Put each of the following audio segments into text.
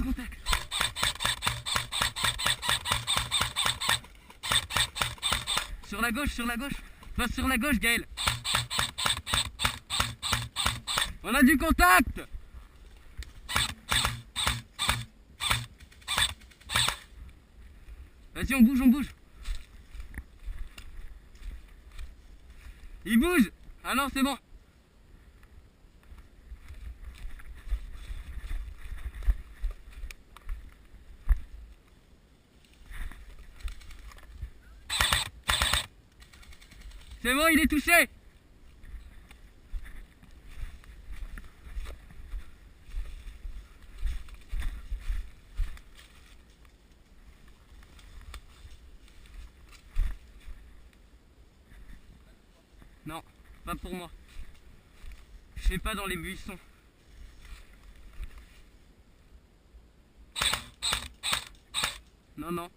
contact. Sur la gauche, sur la gauche. Passe sur la gauche, Gaël. On a du contact. Vas-y, on bouge, on bouge. Il bouge. Ah non, c'est bon. C'est bon, il est touché. Non, pas pour moi. Je sais pas dans les buissons. Non, non.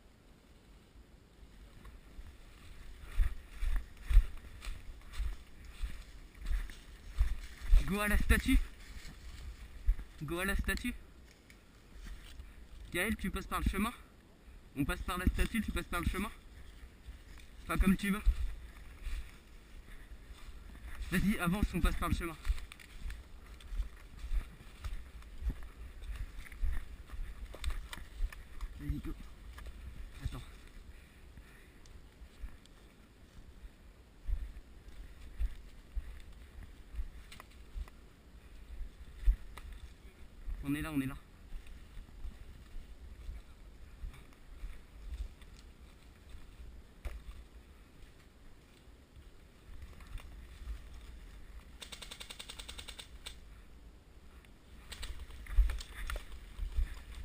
Go à la statue. Go à la statue. Gaël, tu passes par le chemin. On passe par la statue, tu passes par le chemin. Enfin, comme tu veux. Vas-y, avance, on passe par le chemin. Vas-y, go. Attends. On est là, on est là.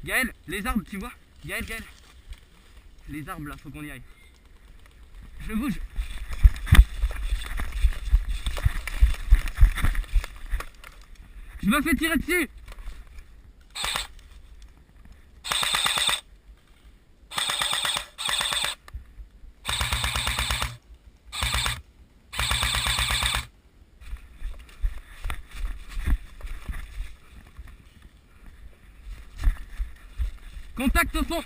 Gaël, les arbres, tu vois? Gaël, Gaël. Les arbres là, faut qu'on y aille. Je bouge. Je me fais tirer dessus. Contact au fond.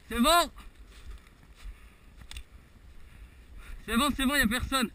C'est bon. C'est bon, y a personne.